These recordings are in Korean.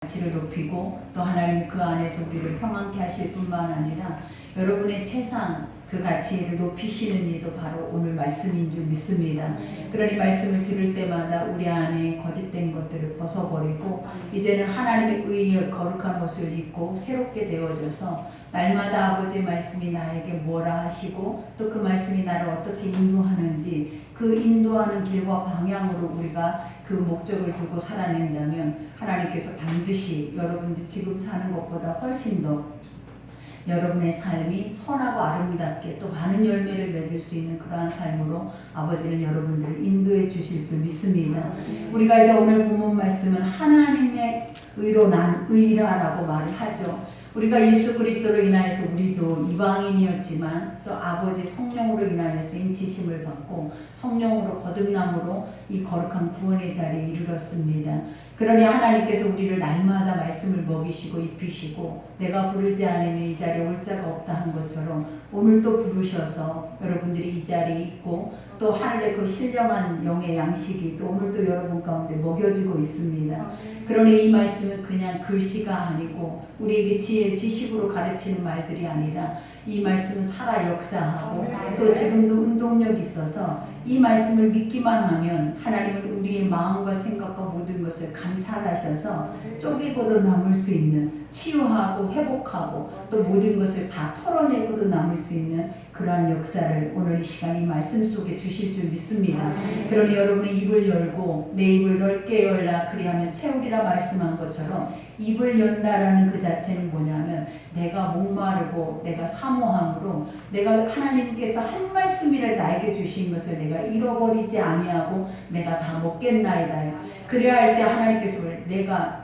가치를 높이고 또 하나님이 그 안에서 우리를 평안케 하실 뿐만 아니라 여러분의 최상 그 가치를 높이시는 이도 바로 오늘 말씀인 줄 믿습니다. 그러니 말씀을 들을 때마다 우리 안에 거짓된 것들을 벗어버리고 이제는 하나님의 의의 거룩한 옷을 입고 새롭게 되어져서 날마다 아버지의 말씀이 나에게 뭐라 하시고 또 그 말씀이 나를 어떻게 인도하는지 그 인도하는 길과 방향으로 우리가 그 목적을 두고 살아낸다면 하나님께서 반드시 여러분들 지금 사는 것보다 훨씬 더 여러분의 삶이 선하고 아름답게 또 많은 열매를 맺을 수 있는 그러한 삶으로 아버지는 여러분들을 인도해 주실 줄 믿습니다. 우리가 이제 오늘 본문 말씀은 하나님의 의로 난 의라라고 말을 하죠. 우리가 예수 그리스도로 인하여서 우리도 이방인이었지만 또 아버지 성령으로 인하여서 인치심을 받고 성령으로 거듭남으로 이 거룩한 구원의 자리에 이르렀습니다. 그러니 하나님께서 우리를 날마다 말씀을 먹이시고 입히시고 내가 부르지 않으면 이 자리에 올 자가 없다 한 것처럼 오늘 또 부르셔서 여러분들이 이 자리에 있고 또 하늘의 그 신령한 영의 양식이 또 오늘 또 여러분 가운데 먹여지고 있습니다. 그러니 이 말씀은 그냥 글씨가 아니고 우리에게 지식으로 가르치는 말들이 아니라 이 말씀은 살아 역사하고 또 지금도 운동력이 있어서 이 말씀을 믿기만 하면 하나님은 우리의 마음과 생각과 모든 것을 감찰하셔서 쪼개고도 남을 수 있는 치유하고 회복하고 또 모든 것을 다 털어내고도 남을 수 있는 그러한 역사를 오늘 이 시간 이 말씀 속에 주실 줄 믿습니다. 그러니 여러분의 입을 열고 내 입을 넓게 열라 그리하면 채우리라 말씀한 것처럼 입을 연다라는 그 자체는 뭐냐면 내가 목마르고 내가 사모함으로 내가 하나님께서 한 말씀이라 나에게 주신 것을 내가 잃어버리지 아니하고 내가 다 먹겠나이다. 그래야 할 때 하나님께서 내가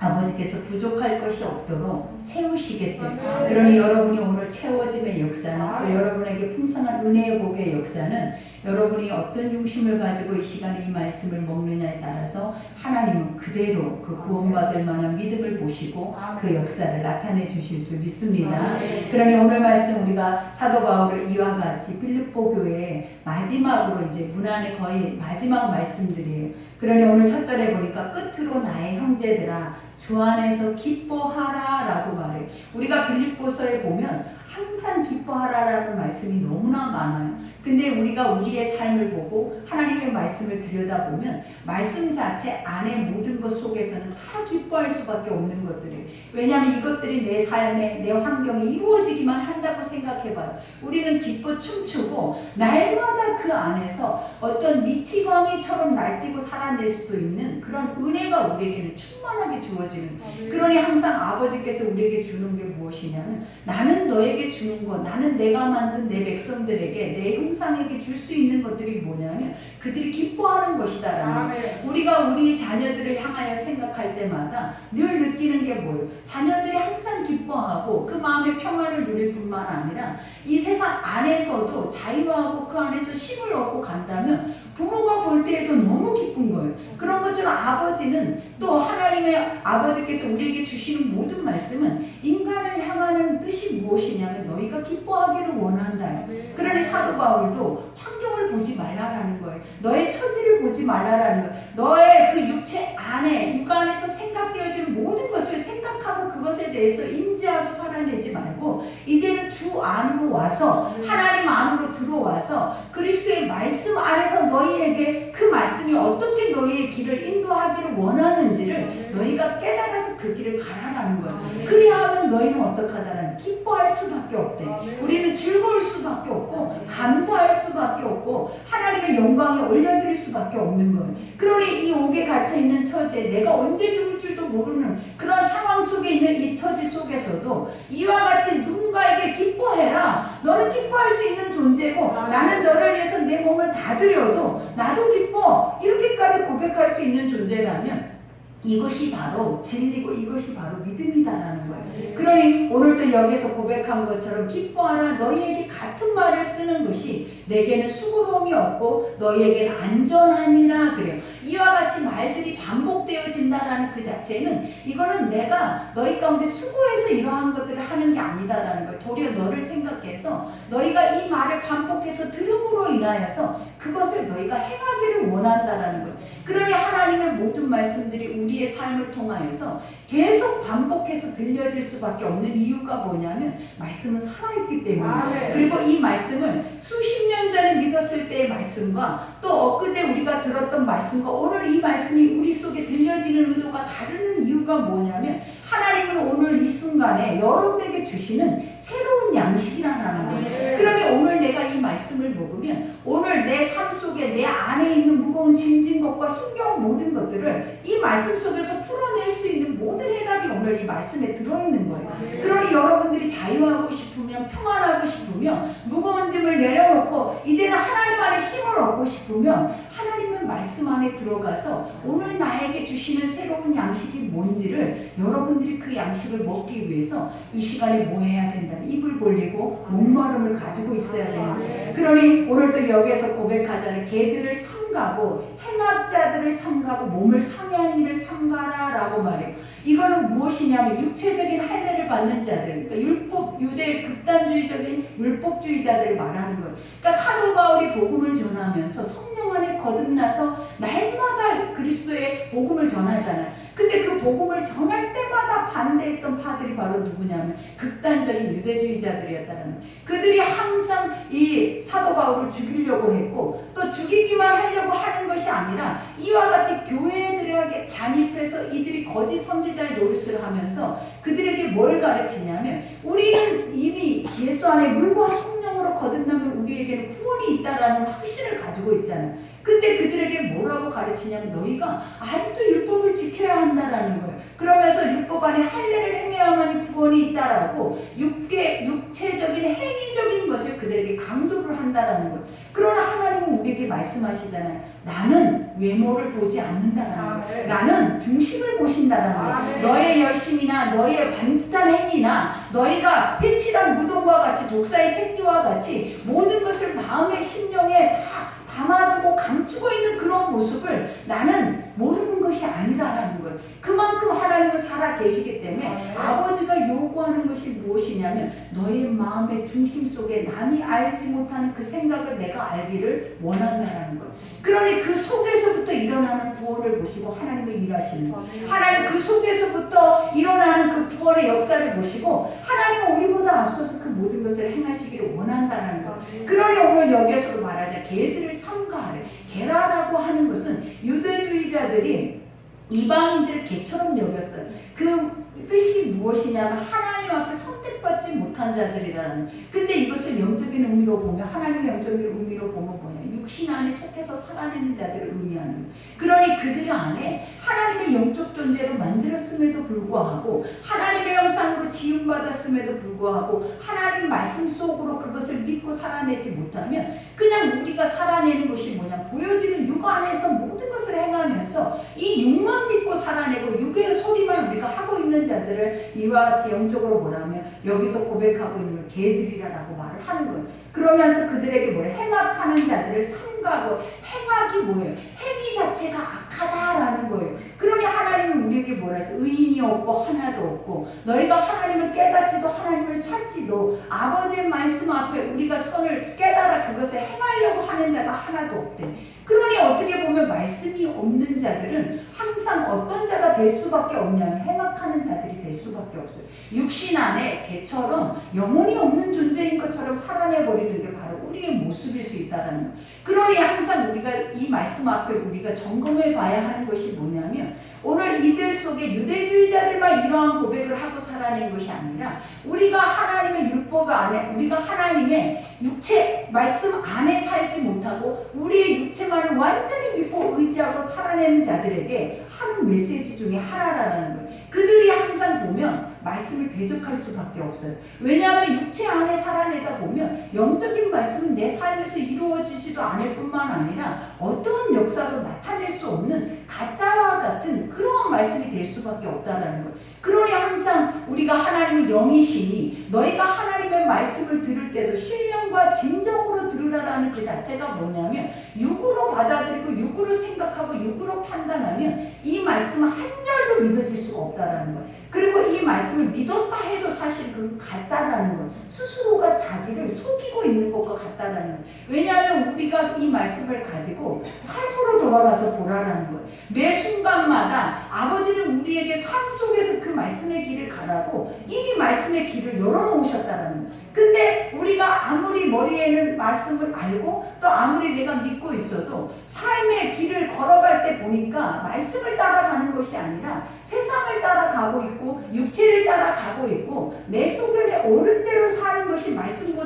아버지께서 부족할 것이 없도록 채우시겠다. 그러니 여러분이 오늘 채워짐의 역사는 또 여러분에게 풍성한 은혜의 복의 역사는 여러분이 어떤 중심을 가지고 이 시간에 이 말씀을 먹느냐에 따라서 하나님은 그대로 그 구원받을 만한 믿음을 보시고 그 역사를 나타내 주실 줄 믿습니다. 그러니 오늘 말씀 우리가 사도 바울을 이와 같이 빌립보 교회의 마지막으로 이제 문안의 거의 마지막 말씀들이에요. 그러니 오늘 첫 절에 보니까 끝으로 나의 형제들아 주 안에서 기뻐하라 라고 말해요. 우리가 빌립보서에 보면 항상 기뻐하라라는 말씀이 너무나 많아요. 근데 우리가 우리의 삶을 보고 하나님의 말씀을 들여다보면 말씀 자체 안에 모든 것 속에서는 다 기뻐할 수밖에 없는 것들이에요. 왜냐하면 이것들이 내 삶에 내 환경에 이루어지기만 한다고 생각해봐요. 우리는 기뻐 춤추고 날마다 그 안에서 어떤 미치광이처럼 날뛰고 살아낼 수도 있는 그런 은혜가 우리에게는 충만하게 주어지는 거예요. 그러니 항상 아버지께서 우리에게 주는 게 무엇이냐면 나는 너에게 주는 것, 나는 내가 만든 내 백성들에게 내 형상에게 줄 수 있는 것들이 뭐냐면 그들이 기뻐하는 것이다라는 거예요. 우리가 우리 자녀들을 향하여 생각할 때마다 늘 느끼는 게 뭐예요? 자녀들이 항상 기뻐하고 그 마음의 평안을 누릴 뿐만 아니라 이 세상 안에서도 자유하고 그 안에서 힘을 얻고 간다면 부모가 볼 때에도 너무 기쁜 거예요. 그런 것처럼 아버지는 또 하나님의 아버지께서 우리에게 주시는 모든 말씀은 인간을 향하는 뜻이 무엇이냐면 너희가 기뻐하기를 원한다. 그러니 사도 바울도 환경을 보지 말라라는 거예요. 너의 처지를 보지 말라라는 거예요. 너의 그 육체 안에 육 안에서 생각되어지는 모든 것을 생각하고 그것에 대해서 인지하고 살아내지 말고 이제는 주 안으로 와서 하나님 안으로 들어와서 그리스도의 말씀 안에서 너희에게 그 말씀이 어떻게 너희의 길을 인도하기를 원하는지를 너희가 깨달아서 그 길을 가라라는 거예요. 그리하면 너희는 어떡하다라는 기뻐할 수밖에 없대. 우리는 즐거울 수밖에 없고 감사할 수밖에 없고 하나님의 영광에 올려드릴 수밖에 없는 거예요. 그러니 이 옥에 갇혀있는 처지에 내가 언제 죽을 줄도 모르는 그런 상황 속에 있는 이 처지 속에서도 이와 같이 누군가에게 기뻐해라. 너는 기뻐할 수 있는 존재고 나는 너를 위해서 내 몸을 다 드려도 나도 기뻐. 이렇게까지 고백할 수 있는 존재라면 이것이 바로 진리고 이것이 바로 믿음이다라는 거예요. 그러니 오늘도 여기서 고백한 것처럼 기뻐하라 너희에게 같은 말을 쓰는 것이 내게는 수고로움이 없고 너희에게는 안전하니라 그래요. 이와 같이 말들이 반복되어진다라는 그 자체는 이거는 내가 너희 가운데 수고해서 이러한 것들을 하는 게 아니다라는 거예요. 도리어 너를 생각해서 너희가 이 말을 반복해서 들음으로 인하여서 그것을 너희가 행하기를 원한다라는 거예요. 그러니 하나님의 모든 말씀들이 우리의 삶을 통하여서 계속 반복해서 들려질 수밖에 없는 이유가 뭐냐면 말씀은 살아있기 때문에. 그리고 이 말씀은 수십 년 전에 믿었을 때의 말씀과 또 엊그제 우리가 들었던 말씀과 오늘 이 말씀이 우리 속에 들려지는 의도가 다른 이유가 뭐냐면 하나님은 오늘 이 순간에 여러분에게 주시는 새로운 양식이라는 거예요. 그러니 오늘 내가 이 말씀을 먹으면 오늘 내 삶 속에 내 안에 있는 무거운 짐진 것과 힘겨운 모든 것들을 이 말씀 속에서 풀어낼 수 있는 모든 해답이 오늘 이 말씀에 들어있는 거예요. 그러니 여러분들이 자유하고 싶으면 평안하고 싶으면 무거운 짐을 내려놓고 이제는 하나님 안에 힘을 얻고 싶으면 하나님의 말씀 안에 들어가서 오늘 나에게 주시는 새로운 양식이 뭔지를 여러분들이 그 양식을 먹기 위해서 이 시간에 뭐 해야 된다는 입을 벌리고 목마름을 가지고 있어야 돼요. 그러니 오늘도 여기에서 고백하자는 개들을 삼가고 행악자들을 삼가고 몸을 상해한 이를 삼가라 라고 말해요. 이거는 무엇이냐면 육체적인 할례를 받는 자들, 그러니까 율법, 유대의 극단주의적인 율법주의자들을 말하는 거예요. 그러니까 사도 바울이 복음을 전하면서 성령 안에 거듭나서 날마다 그리스도의 복음을 전하잖아요. 근데 그 복음을 전할 때마다 반대했던 파들이 바로 누구냐면 극단적인 유대주의자들이었다는 거예요. 그들이 항상 이 사도 바울을 죽이려고 했고 또 죽이기만 하려고 하는 것이 아니라 이와 같이 교회들에게 잔입해서 이들이 거짓 선지자의 노릇을 하면서 그들에게 뭘 가르치냐면 우리는 이미 예수 안에 물과 성령으로 거듭나면 우리에게는 구원이 있다라는 확신을 가지고 있잖아요. 근데 그들에게 뭐라고 가르치냐면 너희가 아직도 율법을 지켜야 한다라는 거예요. 그러면서 율법 안에 할례를 행해야만이 구원이 있다라고 육체적인 행위적인 것을 그들에게 강조를 한다라는 거예요. 그러나 하나님은 우리에게 말씀하시잖아요. 나는 외모를 보지 않는다라는 거예요. 나는 중심을 보신다라는 거예요. 너의 열심이나 너의 반듯한 행위나 너희가 회칠한 무덤과 같이 독사의 생기와 같이 모든 것을 마음의 심령에 다 담아두고 감추고 있는 그런 모습을 나는 모르는 것이 아니다라는 거예요. 그만큼 하나님은 살아 계시기 때문에 아버지가 요구하는 것이 무엇이냐면 너의 마음의 중심 속에 남이 알지 못하는 그 생각을 내가 알기를 원한다라는 거예요. 그러니 그 속에서부터 일어나는 구원을 보시고 하나님의 일하시는 거예요. 하나님 그 속에서부터 일어나는 그 구원의 역사를 보시고 하나님은 우리보다 앞서서 그 모든 것을 행하시기를 원한다는 거예요. 그러니 오늘 여기에서도 말하자 개들을 삼가하래. 개라라고 하는 것은 유대주의자들이 이방인들을 개처럼 여겼어요. 그 뜻이 무엇이냐면 하나님 앞에 선택받지 못한 자들이라는. 근데 이것을 영적인 의미로 보면 하나님의 영적인 의미로 보면 뭐냐? 육신 안에 속해서 살아내는 자들을 의미하는 거예요. 그러니 그들 안에 하나님의 영적 존재로 만들었음에도 불구하고 하나님의 형상으로 지음받았음에도 불구하고 하나님 말씀 속으로 그것을 믿고 살아내지 못하면 그냥 우리가 살아내는 것이 뭐냐? 보여지는 육 안에서 모든 것을 행하면서 이 육만 믿고 살아내고 육의 소리만 우리가 하고 있는 자들을 이와 같이 영적으로 뭐라면 여기서 고백하고 있는 개들이라고 말을 하는 거예요. 그러면서 그들에게 뭐래? 행악하는 자들을 삼가고 행악이 뭐예요? 행위 자체가 악하다라는 거예요. 그러니 하나님은 우리에게 뭐라 해서 의인이 없고 하나도 없고 너희가 하나님을 깨닫지도 하나님을 찾지도 아버지의 말씀 앞에 우리가 선을 깨달아 그것을 행하려고 하는 자가 하나도 없대. 그러니 어떻게 보면 말씀이 없는 자들은 항상 어떤 자가 될 수밖에 없냐면 행악하는 자들이 될 수밖에 없어요. 육신 안에 개처럼 영혼이 없는 존재인 것처럼 살아내버리는 게 바로 우리의 모습일 수 있다는 거예요. 그러니 항상 우리가 이 말씀 앞에 우리가 점검해 봐야 하는 것이 뭐냐면 오늘 이들 속에 유대주의자들만 이러한 고백을 하고 살아낸 것이 아니라 우리가 하나님의 율법 안에 우리가 하나님의 육체 말씀 안에 살지 못하고 우리의 육체만을 완전히 믿고 의지하고 살아내는 자들에게 하는 메시지 중에 하나라는 거예요. 그들이 항상 보면 말씀을 대적할 수밖에 없어요. 왜냐하면 육체 안에 살아내다 보면 영적인 말씀은 내 삶에서 이루어지지도 않을 뿐만 아니라 어떠한 역사도 나타낼 수 없는 가짜와 같은 그러한 말씀이 될 수밖에 없다는 거예요. 그러니 항상 우리가 하나님의 영이시니 너희가 하나님의 말씀을 들을 때도 신령과 진정으로 들으라라는 그 자체가 뭐냐면 육으로 받아들이고 육으로 생각하고 육으로 판단하면 이 말씀은 한 절도 믿어질 수가 없다는 거예요. 그리고 이 이 말씀을 믿었다 해도 사실 그건 가짜라는 거예요. 스스로가 자기를 속이고 있는 것과 같다라는 거예요. 왜냐하면 우리가 이 말씀을 가지고 삶으로 돌아가서 보라라는 거예요. 매 순간마다 아버지는 우리에게 삶 속에서 그 말씀의 길을 가라고 이미 말씀의 길을 열어놓으셨다라는 거예요. 근데 우리가 아무리 머리에는 말씀을 알고 또 아무리 내가 믿고 있어도 삶의 길을 걸어갈 때 보니까 말씀을 따라가는 것이 아니라 세상을 따라가고 있고 육체를 따라가고 있고 내 소견에 옳은 대로 사는 것이 말씀을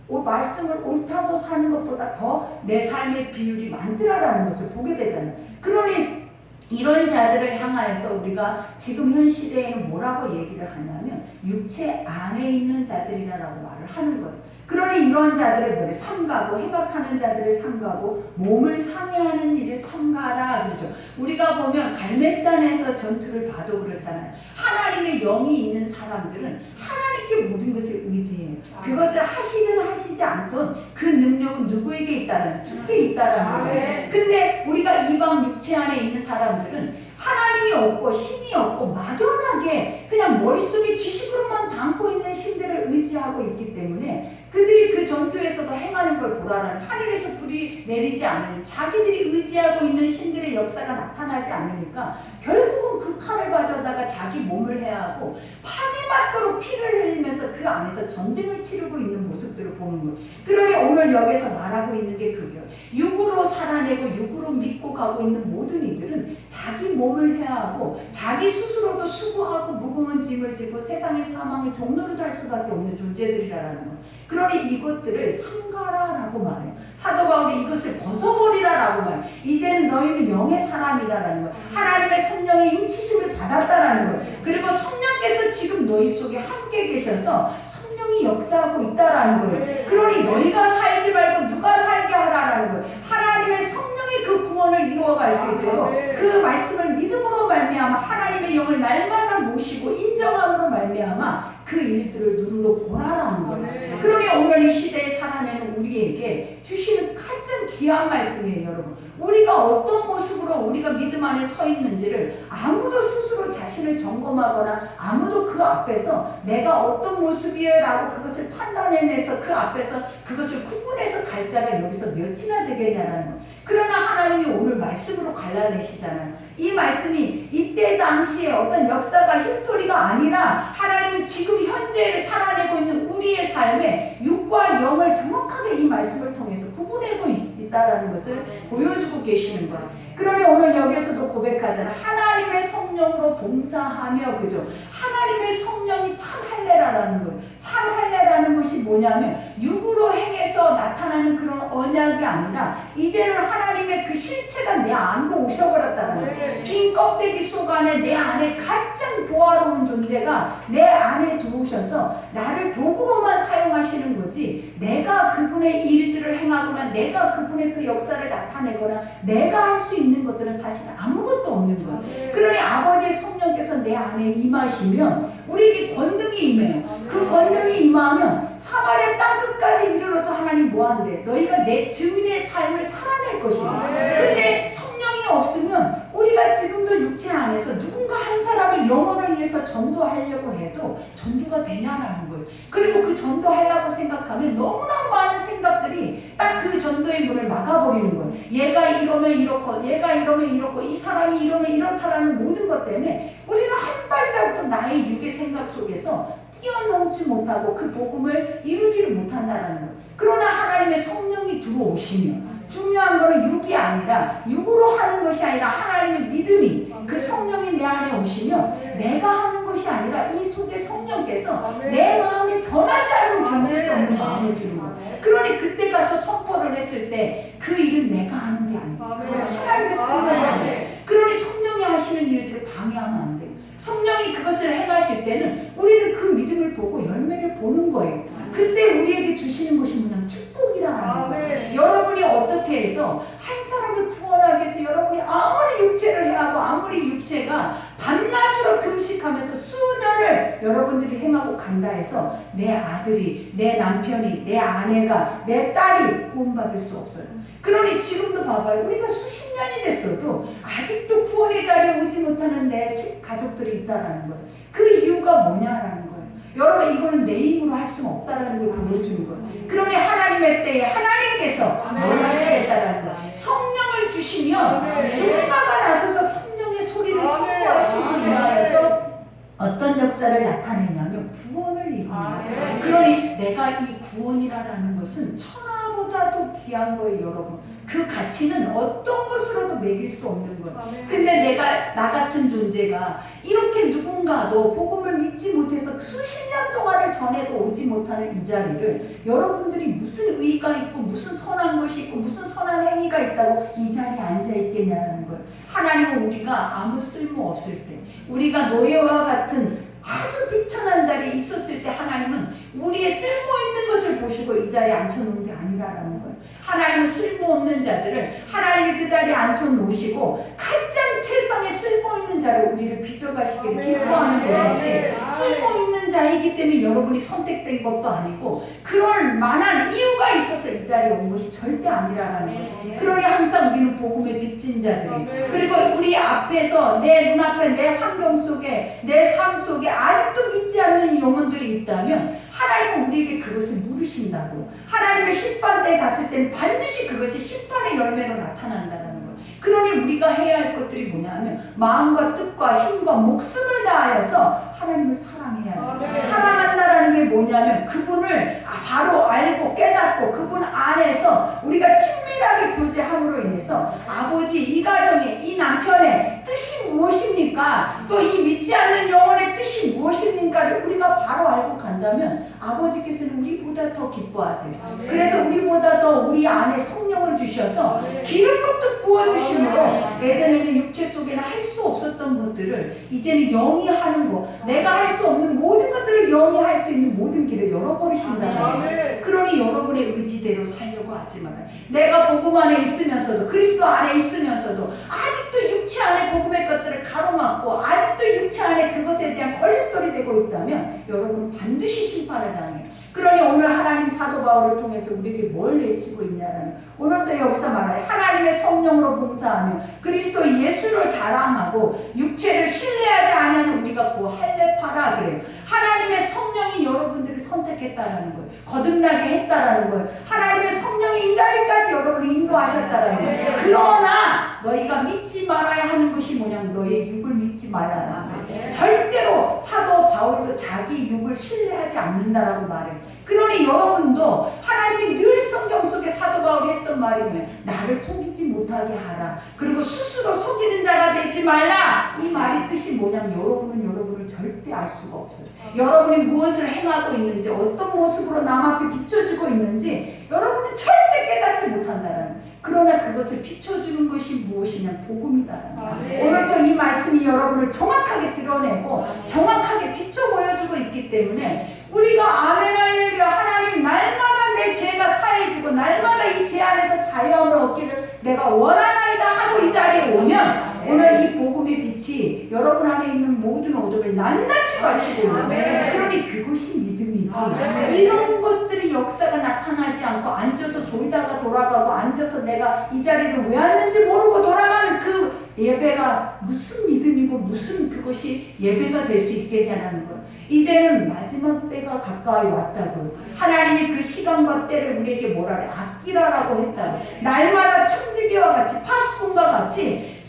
옳다고 사는 것보다 더 내 삶의 비율이 많더라라는 것을 보게 되잖아요. 그러니 이런 자들을 향하여서 우리가 지금 현 시대에는 뭐라고 얘기를 하냐면 육체 안에 있는 자들이라고 말을 하는 거예요. 그러니 이런 자들을 삼가고 행악하는 자들을 삼가고 몸을 상해하는 일을 삼가라 그러죠. 우리가 보면 갈멜산에서 전투를 봐도 그렇잖아요. 하나님의 영이 있는 사람들은 하나님께 모든 것을 의지해요. 그것을 하시든 하시지 않든 그 능력은 누구에게 있다라는 주께 있다라는 거예요. 근데 우리가 이방 육체 안에 있는 사람들은 하나님이 없고 신이 없고 막연하게 그냥 머릿속에 지식으로만 담고 있는 신들을 의지하고 있기 때문에 그들이 그 전투에서도 행하는 걸 보라는 하늘에서 불이 내리지 않으니 자기들이 의지하고 있는 신들의 역사가 나타나지 않으니까 결국은 그 칼을 가져다가 자기 몸을 해야 하고 판이 맞도록 피를 흘리면서 그 안에서 전쟁을 치르고 있는 모습들을 보는 거예요. 그러니 오늘 여기서 말하고 있는 게 그게요. 육으로 살아내고 육으로 믿고 가고 있는 모든 이들은 자기 몸을 해야 하고 자기 스스로도 수고하고 무거운 짐을 지고 세상의 사망의 종로를 달 수밖에 없는 존재들이라는 거예요. 그러니 이것들을 삼가라라고 말해요. 사도 바울이 이것을 벗어버리라라고 말해요. 이제는 너희는 영의 사람이라는 거예요. 하나님의 성령의 인치심을 받았다라는 거예요. 그리고 성령께서 지금 너희 속에 함께 계셔서 성령이 역사하고 있다라는 거예요. 그러니 너희가 살지 말고 누가 살게 하라라는 거예요. 하나님의 성령이 그 구원을 이루어갈 수 있도록 그 말씀을 믿음으로 말미암아 하나님의 영을 날마다 모시고 인정함으로 말미암아 그 일들을 눈으로 보라라는 거예요. 그러니 오늘 이 시대에 살아내는 우리에게 주시는 가장 귀한 말씀이에요, 여러분. 우리가 어떤 모습으로 우리가 믿음 안에 서 있는지를 아무도 스스로 자신을 점검하거나 아무도 그 앞에서 내가 어떤 모습이에요라고 그것을 판단해내서 그 앞에서 그것을 구분해서 갈 자가 여기서 몇이나 되겠냐라는 거예요. 그러나 하나님이 오늘 말씀으로 갈라내시잖아요. 이 말씀이 이때 당시에 어떤 역사가 히스토리가 아니라 하나님은 지금 현재를 살아내고 있는 우리의 삶에 육과 영을 정확하게 이 말씀을 통해서 구분하고 있다라는 것을 보여주고 계시는 거예요. 그러니 오늘 여기에서도 고백하잖아요. 하나님의 성령으로 봉사하며 그죠? 하나님의 성령이 참 할례라는 거예요. 참 할례라는 것이 뭐냐면 육으로 행해서 나타나는 그런 언약이 아니라 이제는 하나님의 그 실체가 내 안으로 오셔버렸다는 거예요. 빈 껍데기 속 안에 내 안에 가장 보화로운 존재가 내 안에 들어오셔서 나를 도구로만 사용하시는 거지 내가 그분의 일들을 행하거나 내가 그분의 그 역사를 나타내거나 내가 할 수 있는 것들은 사실 아무것도 없는 거예요. 그러니 아버지의 성령께서 내 안에 임하시면 우리에게 권능이 임해요. 그 권능이 임하면 사마리아 땅끝까지 이르러서 하나님 뭐한대? 너희가 내 증인의 삶을 살아낼 것이다. 근데 성령이 없으면 우리가 지금도 육체 안에서 누군가 한 사람을 영혼을 위해서 전도하려고 해도 전도가 되냐라는 거예요. 그리고 그 전도하려고 생각하면 너무나 많은 생각들이 딱 그 전도의 문을 막아버리는 거예요. 얘가 이러면 이렇고 얘가 이러면 이렇고 이 사람이 이러면 이렇다라는 모든 것 때문에 우리는 한 발자국도 나의 육의 생각 속에서 뛰어넘지 못하고 그 복음을 이루지를 못한다는 거예요. 그러나 하나님의 성령이 들어오시면 중요한 것은 육이 아니라 육으로 하는 것이 아니라 하나님의 믿음이 그 성령이 내 안에 오시면 내가 하는 것이 아니라 이 속에 성령께서 내 마음에 전하지 않으면 견딜 수 없는 마음을 주는 거예요. 그러니 그때 가서 선포를 했을 때 그 일은 내가 하는 게 아니고 그건 하나님의 성령이 하는 거예요. 그러니 성령이 하시는 일들을 방해하면 안 돼요. 성령이 그것을 행하실 때는 우리는 그 믿음을 보고 열매를 보는 거예요. 그때 우리에게 주시는 것이 뭐냐면 축복이라는 거예요. 여러분이 어떻게 해서 한 사람을 구원하기 위해서 여러분이 아무리 육체를 해하고 아무리 육체가 밤낮으로 금식하면서 수년을 여러분들이 행하고 간다 해서 내 아들이, 내 남편이, 내 아내가, 내 딸이 구원받을 수 없어요. 그러니 지금도 봐봐요. 우리가 수십 년이 됐어도 아직도 구원의 자리에 오지 못하는 내 가족들이 있다라는 거예요. 그 이유가 뭐냐라는 거예요. 여러분, 이거는 내 힘으로 할 수는 없다라는 걸 보여주는 거예요. 그러니 하나님의 때에 하나님께서 뭘 하시겠다라는 거예요. 성령을 주시면 누군가가 나서서 성령의 소리를 선포하시는 분이 인하여서 어떤 역사를 나타내냐면 구원을 이룹니다. 그러니 내가 이 구원이라는 것은 천하보다도 귀한 거예요, 여러분. 그 가치는 어떤 것으로도 매길 수 없는 거예요. 근데 내가 나 같은 존재가 이렇게 누군가도 복음을 믿지 못해서 수십 년 동안을 전해도 오지 못하는 이 자리를 여러분들이 무슨 의의가 있고 무슨 선한 것이 있고 무슨 선한 행위가 있다고 이 자리에 앉아 있겠냐는 거예요. 하나님은 우리가 아무 쓸모 없을 때, 우리가 노예와 같은 아주 비천한 자리에 있었을 때 하나님은 우리의 쓸모있는 것을 보시고 이 자리에 앉혀놓은 게 아니라는 거예요. 하나님은 쓸모없는 자들을 하나님이 그 자리에 앉혀놓으시고 가장 세상에 쓸모있는 자를 우리를 빚어가시기를 기뻐하는 것이지, 쓸모있는 자이기 때문에 여러분이 선택된 것도 아니고 그럴 만한 이유가 있어서 이 자리에 온 것이 절대 아니라는 거예요. 그러니 항상 우리는 복음에 빚진 자들이, 그리고 우리 앞에서 내 눈앞에 내 환경 속에 내 삶 속에 아직도 믿지 않는 영혼들이 있다면 하나님은 우리에게 그것을 물으신다고. 하나님의 심판대에 갔을 때는 반드시 그것이 심판의 열매로 나타난다는 거예요. 그러니 우리가 해야 할 것들이 뭐냐면 마음과 뜻과 힘과 목숨을 다하여서 하나님을 사랑해야 돼요. 사랑한다라는 게 뭐냐면 그분을 바로 알고 깨닫고 그분 안에서 우리가 친밀하게 교제함으로 인해서 아버지, 이 가정의 이 남편의 뜻이 무엇입니까? 또 이 믿지 않는 영혼의 뜻이 무엇입니까를 우리가 바로 알고 간다면 아버지께서는 우리보다 더 기뻐하세요. 그래서 우리보다 더 우리 안에 성령을 주셔서 기름부터 부어주심으로 예전에는 육체 속에는 할 수 없었던 것들을 이제는 영이 하는 거, 내가 할 수 없는 모든 것들을 영이 할 수 있는 모든 길을 열어버리신다는 거예요. 그러니 여러분의 의지대로 살려고 하지 말아요. 내가 복음 안에 있으면서도, 그리스도 안에 있으면서도 아직도 육체 안에 복음의 것들을 가로막고 아직도 육체 안에 그것에 대한 걸림돌이 되고 있다면 여러분은 반드시 심판을 당해요. 그러니 오늘 하나님 사도 바울을 통해서 우리에게 뭘 외치고 있냐라는, 오늘도 여기서 말하여 하나님의 성령으로 봉사하며 그리스도 예수를 자랑하고 육체를 신뢰하지 않는 우리가 그 할례파라 그래요. 하나님의 성령이 여러분들을 선택했다라는 거예요. 거듭나게 했다라는 거예요. 하나님의 성령이 이 자리까지 여러분을 인도하셨다라는 거예요. 그러나 너희가 믿지 말아야 하는 것이 뭐냐면 너의 육을 믿지 말라라는 거예요. 절대로 사도 바울도 자기 육을 신뢰하지 않는다라고 말해요. 그러니 여러분도 하나님이 늘 성경 속에 사도 바울이 했던 말이 뭐예요? 나를 속이지 못하게 하라. 그리고 스스로 속이는 자가 되지 말라. 이 말의 뜻이 뭐냐면 여러분은 여러분을 절대 알 수가 없어요. 여러분이 무엇을 행하고 있는지, 어떤 모습으로 남 앞에 비춰지고 있는지 여러분은 절대 깨닫지 못한다라는 거예요. 그러나 그것을 비춰주는 것이 무엇이냐? 복음이다라는 거예요. 오늘도 이 말씀이 여러분을 정확하게 드러내고 정확하게 비춰 보여주고 있기 때문에 우리가 아멘 할렐루야, 하나님 날마다 내 죄가 사해지고 날마다 이 죄 안에서 자유함을 얻기를 내가 원하나이다 하고 이 자리에 오면 오늘 이 복음의 빛이 여러분 안에 있는 모든 어둠을 낱낱이 밝히고 있는 거예요. 그러니 그것이 믿음이지. 이런 것들이 역사가 나타나지 않고 앉아서 돌다가 돌아가고 앉아서 내가 이 자리를 왜 왔는지 모르고 돌아가는 그 예배가 무슨 믿음이고 무슨 그것이 예배가 될 수 있게 되는 거예요. 이제는 마지막 때가 가까이 왔다고. 하나님이 그 시간과 때를 우리에게 뭐라 그래? 아끼라라고 했다고. 날마다 청지기와 같이 파수꾼과 같이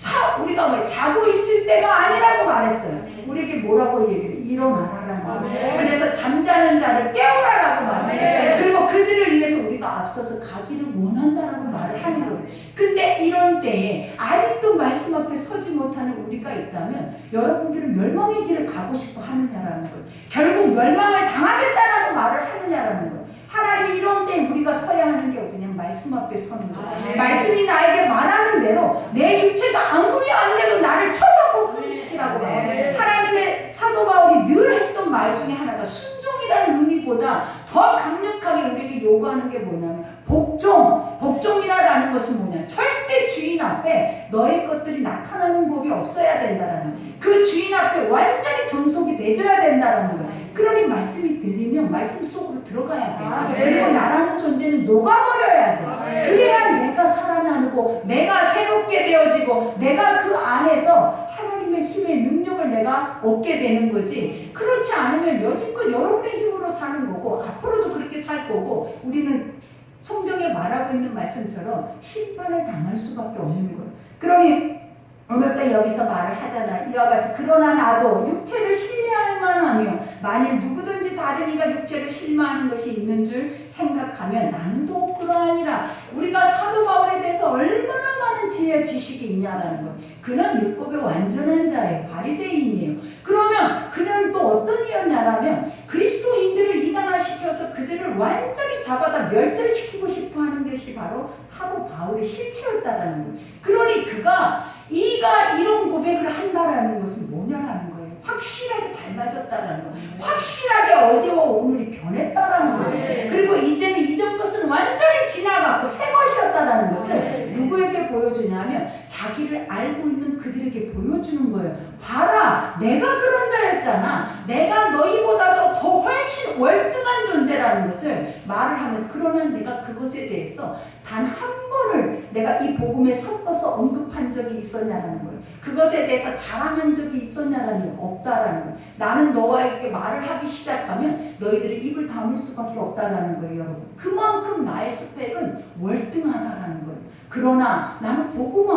우리가 뭐 자고 있을 때가 아니라고 말했어요. 우리에게 뭐라고 얘기를? 일어나라라는 거예요. 그래서 잠자는 자를 깨우라라고 말했어요. 그리고 그들을 위해서 우리가 앞서서 가기를 원한다라고 말을 하는 거예요. 근데 이런 때에 아직도 말씀 앞에 서지 못하는 우리가 있다면 여러분들은 멸망의 길을 가고 싶어 하느냐라는 거예요. 결국 멸망을 당하겠다라고 말을 하느냐라는 거예요. 하나님이 이런 때 우리가 서야 하는 게 어디냐? 말씀 앞에 서는 거예요. 말씀이 나에게 말하는 대로 내 육체가 아무리 안 돼도 나를 쳐서 복종시키라고 해요. 하나님의 사도 바울이 늘 했던 말 중에 하나가 순종이라는 의미보다 더 강력하게 우리에게 요구하는 게 뭐냐면 복종이라는 것은 뭐냐? 절대 주인 앞에 너의 것들이 나타나는 법이 없어야 된다라는, 그 주인 앞에 완전히 존속이 내줘야 된다라는 거예요. 그러니 말씀이 들리면 말씀 속으로 들어가야 돼. 그리고 나라는 존재는 녹아버려야 돼. 그래야 내가 내가 살아나고 내가 새롭게 되어지고 내가 그 안에서 하나님의 힘의 능력을 내가 얻게 되는 거지. 그렇지 않으면 여지껏 여러분의 힘으로 사는 거고 앞으로도 그렇게 살 거고 우리는 성경에 말하고 있는 말씀처럼 심판을 당할 수밖에 없는 거예요. 그러니 오늘 또 여기서 말을 하잖아. 이와 같이 그러나 나도 육체를 신뢰할 만하며 만일 누구든지 다른 이가 육체를 신뢰하는 것이 있는 줄 생각하면 나는 또 그러하니라. 우리가 사도 바울에 대해서 얼마나 많은 지혜 지식이 있냐라는 거예요. 그는 율법의 완전한 자예요. 바리새인이에요. 그러면 그는 또 어떤 이였냐라면 그리스도인들을 이단화시켜서 그들을 완전히 잡아다 멸절시키고 싶어하는 것이 바로 사도 바울의 실체였다라는 거예요. 그러니 이가 이런 고백을 한다라는 것은 뭐냐라는 거예요. 확실하게 달라졌다라는 거예요. 확실하게 어제와 오늘이 변했다라는 거예요. 그리고 이제는 이전 것은 완전히 지나갔고 새 것이었다라는 것을 누구에게 보여주냐면 자기를 알고 있는 그들에게 보여주는 거예요. 봐라, 내가 그런 자였잖아. 내가 너희보다도 더 훨씬 월등한 존재라는 것을 말을 하면서 그러나 내가 그것에 대해서 단 한 번을 내가 이 복음에 섞어서 언급한 적이 있었냐라는 거예요. 그것에 대해서 자랑한 적이 있었냐라는 게 없다라는 거예요. 나는 너와에게 말을 하기 시작하면 너희들의 입을 다물 수밖에 없다라는 거예요, 여러분. 그만큼 나의 스펙은 월등하다라는 거예요. 그러나 나는 복음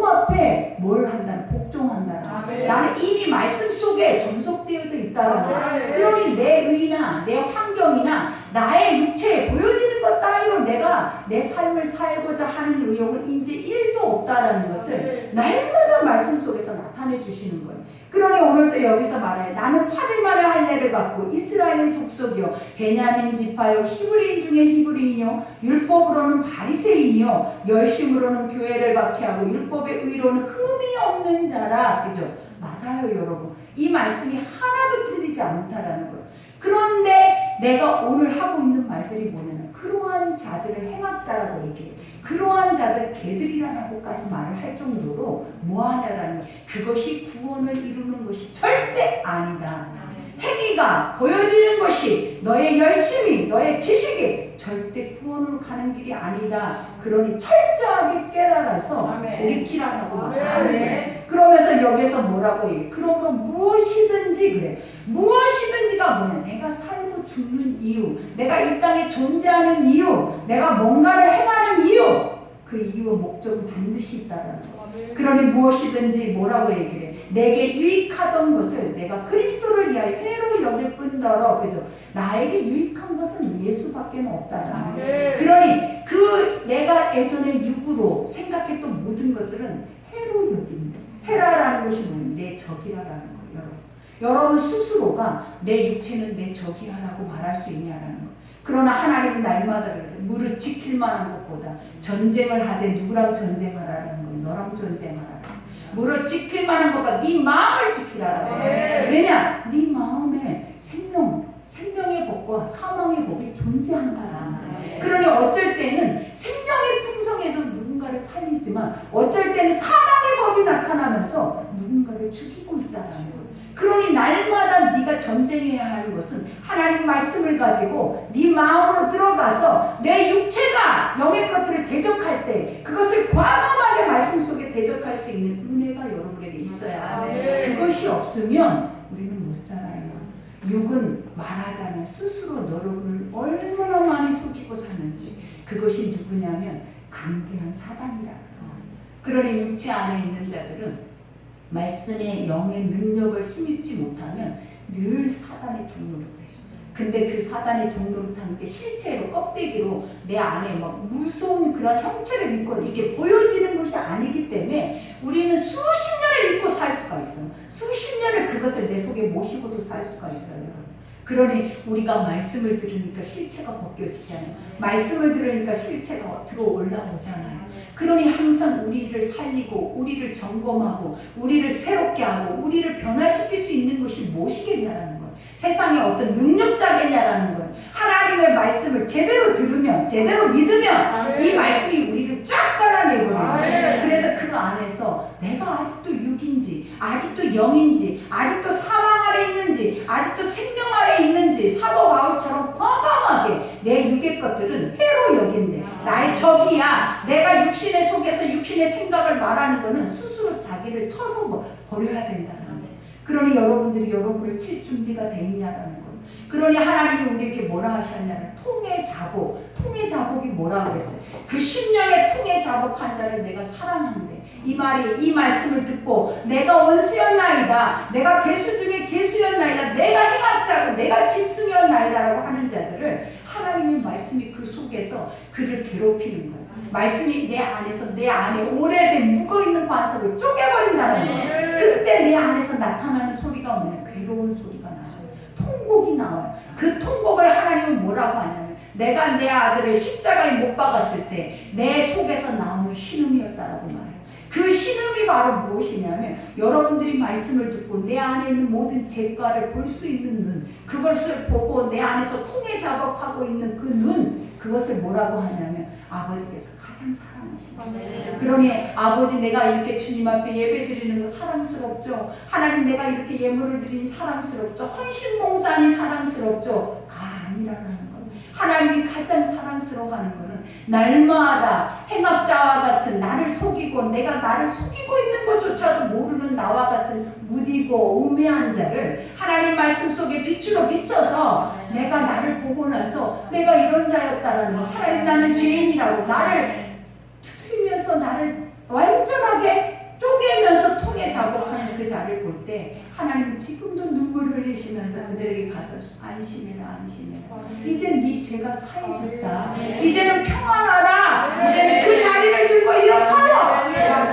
앞에 뭘 한다는 복종한다라는 나는 이미 말씀 속에 전속되어져 있다라는 거예요. 그러니 내 의나 내 환경이나 나의 육체에 보여지는 것 따위로 내가 내 삶을 살고자 하는 의욕은 이제 1도 없다라는 것을 날마다 말씀 속에서 나타내 주시는 거예요. 그러니 오늘도 여기서 말해 나는 8일 만에 할례를 받고 이스라엘의 족속이요 베냐민 지파요 히브리인 중에 히브리인이요 율법으로는 바리새인이요 열심으로는 교회를 박해하고 율법의 의로는 흠이 없는 자라. 그죠? 맞아요, 여러분. 이 말씀이 하나도 틀리지 않다라는 거예요. 그런데 내가 오늘 하고 있는 말들이 뭐냐면 그러한 자들을 행악자라고 얘기해요. 그러한 자들을 개들이라고까지 말을 할 정도로 뭐하냐라는 거예요. 그것이 구원을 이루는 것이 절대 아니다. 행위가 보여지는 것이 너의 열심이 너의 지식이 절대 구원으로 가는 길이 아니다. 그러니 철저하게 깨달아서 오리키라라고 말합니다. 그러면서 여기서 뭐라고 얘기해? 그러므로 무엇이든지 그래. 무엇이든지가 뭐냐? 내가 살고 죽는 이유, 내가 이 땅에 존재하는 이유, 내가 뭔가를 행하는 이유, 그 이유와 목적은 반드시 있다라는 거. 그러니 무엇이든지 뭐라고 얘기를 해? 내게 유익하던 것을 내가 그리스도를 위하여 해로 여길 뿐더러, 그죠? 나에게 유익한 것은 예수밖에 없다라는 거예요. 그러니 내가 예전에 육으로 생각했던 모든 것들은 해로 여깁니다. 해라라는 것이 뭐예요? 내 적이라는 거예요. 여러분 스스로가 내 육체는 내 적이야라고 말할 수 있냐라는 거예요. 그러나 하나님은 날마다 그러죠. 무릇 지킬 만한 것보다 전쟁을 하되 누구랑 전쟁하라는 거예요? 너랑 전쟁하라. 무릇 지킬 만한 것보다 네 마음을 지키라라고 해요. 왜냐? 네 마음에 생명의 법과 사망의 법이 존재한다라. 그러니 어쩔 때는 생명의 풍성에서 누군가를 살리지만 어쩔 때는 사망의 법이 나타나면서 누군가를 죽이고 있다라는 거예요. 그러니 날마다 네가 전쟁해야 하는 것은 하나님 말씀을 가지고 네 마음으로 들어가서 내 육체가 영의 것들을 대적할 때 그것을 과감하게 말씀 속에 대적할 수 있는 은혜가 여러분에게 있어야 합니다. 그것이 없으면 우리는 못 살아요. 육은 말하자면 스스로 여러분을 얼마나 많이 속이고 사는지 그것이 누구냐면 강대한 사단이라는 거예요. 그러니 육체 안에 있는 자들은 말씀의 영의 능력을 힘입지 못하면 늘 사단의 종노릇하죠. 근데 그 사단의 종노릇하는 게 실체로 껍데기로 내 안에 막 무서운 그런 형체를 입고 이렇게 보여지는 것이 아니기 때문에 우리는 수십 년을 입고 살 수가 있어요. 수십 년을 그것을 내 속에 모시고도 살 수가 있어요. 그러니 우리가 말씀을 들으니까 실체가 벗겨지잖아요. 말씀을 들으니까 실체가 들어올라오잖아요. 그러니 항상 우리를 살리고 우리를 점검하고 우리를 새롭게 하고 우리를 변화시킬 수 있는 것이 무엇이겠냐라는 거예요. 세상에 어떤 능력자겠냐라는 거예요. 하나님의 말씀을 제대로 들으면 제대로 믿으면 이 말씀이 우리를 쫙 깔아내버려요. 그래서 그 안에서 내가 아직도 육인지 아직도 영인지 아직도 사망 아래 있는지 아직도 생명 아래 있는지 사도 바울처럼 과감하게 내 육의 것들은 해로 여긴대. 나의 적이 말하는 거는 스스로 자기를 쳐서 버려야 된다는 거예요. 그러니 여러분들이 여러분을 칠 준비가 돼 있냐라는 거예요. 그러니 하나님이 우리에게 뭐라 하셨냐면 통의 자복. 통의 자복이 뭐라고 그랬어요? 그 심령의 통의 자복한 자를 내가 사랑한대. 이 말씀을 듣고 내가 원수였나이다, 내가 개수 중에 개수였나이다, 내가 행악자고 내가 짐승이었나이다라고 하는 자들을 하나님의 말씀이 그 속에서 그를 괴롭히는 거예요. 말씀이 내 안에 오래된 묵어있는 반석을 쪼개버린다는 거예요. 그때 내 안에서 나타나는 소리가 뭐냐? 괴로운 소리가 나요. 통곡이 나와요. 그 통곡을 하나님은 뭐라고 하냐면 내가 내 아들을 십자가에 못 박았을 때 내 속에서 나오는 신음이었다라고 말해요. 그 신음이 바로 무엇이냐면 여러분들이 말씀을 듣고 내 안에 있는 모든 죄과를 볼 수 있는 눈, 그것을 보고 내 안에서 통해 작업하고 있는 그 눈, 그것을 뭐라고 하냐면 아버지께서 가장 사랑하신다. 그러니 아버지 내가 이렇게 주님 앞에 예배 드리는 거 사랑스럽죠. 하나님 내가 이렇게 예물을 드리니 사랑스럽죠. 헌신봉사하니 사랑스럽죠. 가 아니라는 거예요. 하나님이 가장 사랑스러워하는 거는 날마다 행악자와 같은 나를 속이고 내가 나를 속이고 있는 것조차도 모르는 나와 같은 무디고 우매한 자를 하나님 말씀 속에 빛으로 비춰서 내가 나를 보고 나서 내가 이런 자였다라는 거, 하나님 나는 죄인이라고 나를 두드리면서 나를 완전하게 쪼개면서 통에 작업하는 그 자를 볼 때 하나님은 지금도 눈물을 흘리시면서 그들에게 가서 안심해라 안심해라, 이제 네 죄가 사해졌다, 이제는 평안하다, 이제는 그 자리를 들고 일어서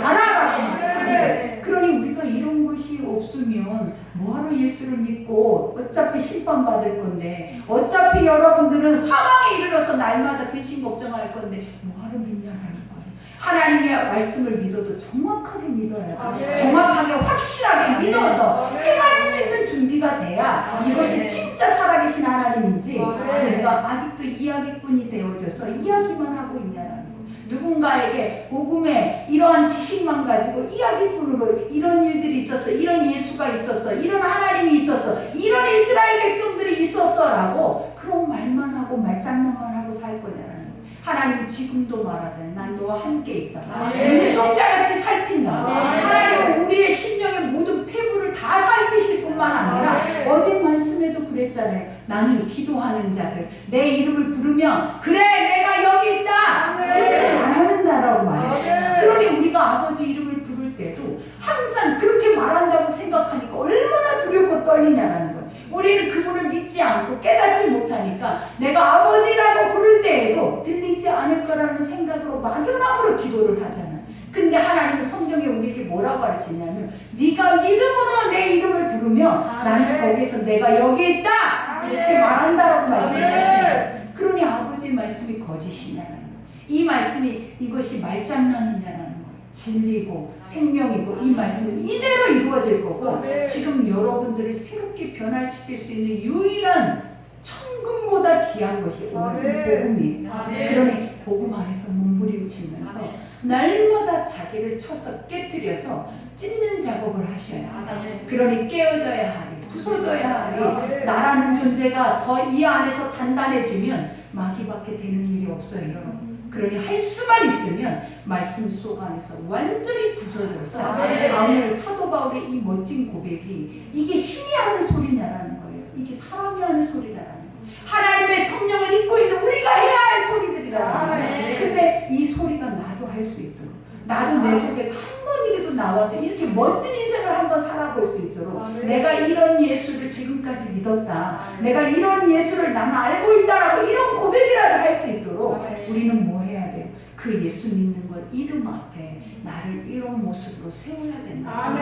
가라라고. 그러니 우리가 이런 것이 없으면 뭐하러 예수를 믿고 어차피 심판받을 건데, 어차피 여러분들은 사망에 이르러서 날마다 근심 걱정할 건데 뭐하러 믿냐라는 거예요. 하나님의 말씀을 믿어도 정확하게 믿어야 돼요. 정확하게 확실하게 믿어서 행할 수 있는 준비가 돼야 이것이 진짜 살아계신 하나님이지, 우리가 아직도 이야기꾼이 되어져서 이야기만 하고 있냐라는 거예요. 누군가에게 복음의 이러한 지식만 가지고 이야기꾼으로 이런 일들이 있었어, 이런 예수가 있었어, 이런 하나님이 있었어, 이런 이스라엘 백성들이 있었어 라고 그런 말만 하고 말장난만 하고 살 거냐라는 거예요. 하나님은 지금도 말하잖아요. 난 너와 함께 있다. 눈동자같이 살핀다. 하나님은 우리의 심령의 모든 폐부를 다 살피실 뿐만 아니라 어제 말씀에도 그랬잖아요. 나는 기도하는 자들 내 이름을 부르면 그래 내가 여기 있다 이렇게 말하는다라고 말했어요. 그러니 우리가 아버지 이름을 부를 때도 항상 그렇게 말한다고 생각하니까 얼마나 두렵고 떨리냐라는 거예요. 우리는 그분을 믿지 않고 깨닫지 못하니까 내가 아버지라고 부를 때에도 들리지 않을 거라는 생각으로 막연함으로 기도를 하잖아요. 근데 하나님은 성경에 우리에게 뭐라고 가르치냐면 네가 믿음으로 내 이름을 부르면 나는 거기에서 내가 여기 있다 이렇게 말한다라고 말씀하시는. 그러니 아버지의 말씀이 거짓이냐는 거예요. 이 말씀이 이것이 말장난이냐는 거예요. 진리고 생명이고 이 말씀은 이대로 이루어질 거고, 지금 여러분들을 새롭게 변화시킬 수 있는 유일한 천금보다 귀한 것이 오늘 복음이에요. 그러니 복음 안에서 몸부림치면서 날마다 자기를 쳐서 깨뜨려서 찢는 작업을 하셔야 해요. 그러니 깨어져야 하리, 부서져야 하리. 나라는 존재가 더 이 안에서 단단해지면 마귀밖에 되는 일이 없어요, 여러분. 그러니 할 수만 있으면 말씀 속 안에서 완전히 부서져서 오늘 사도 바울의 이 멋진 고백이 이게 신이 하는 소리냐라는 거예요. 이게 사람이 하는 소리라는 거예요. 하나님의 성령을 입고 있는 우리가 해야 할 소리들이라는 거예요. 근데 이 소리가 나도 할 수 있도록, 나도 내 속에서 한 번이라도 나와서 이렇게 멋진 인생을 한번 살아볼 수 있도록, 내가 이런 예수를 지금까지 믿었다, 내가 이런 예수를 나는 알고 있다라고 이런 고백이라도 할 수 있도록 우리는 뭐 해야 돼요? 그 예수 믿는 것 이름 앞에 나를 이런 모습으로 세워야 된다.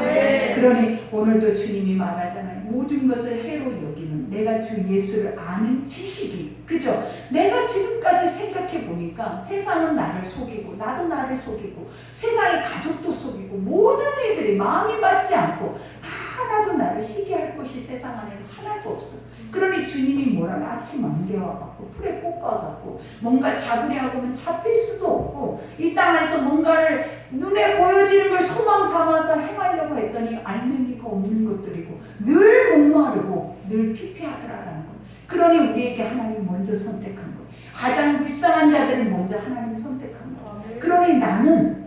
그러니 오늘도 주님이 말하잖아요. 모든 것을 해로 여기는 내가 주 예수를 아는 지식이, 그죠? 내가 지금까지 생각해 보니까 세상은 나를 속이고 나도 나를 속이고 세상의 가족도 속이고 모든 이들이 마음이 맞지 않고 하나도 나를 시기할 것이 세상 안에 하나도 없어. 그러니 주님이 뭐라면 아침 안개와 같고 풀의 꽃과 같고 뭔가 잡으려 하면 잡힐 수도 없고 이 땅 안에서 뭔가를 눈에 보여지는 걸 소망 삼아서 행하려고 했더니 알맹이가 없는 것들이고 늘 목마르고 늘 피폐하더라라는 것. 그러니 우리에게 하나님 먼저 선택한 것, 가장 불쌍한 자들을 먼저 하나님이 선택한 것. 그러니 나는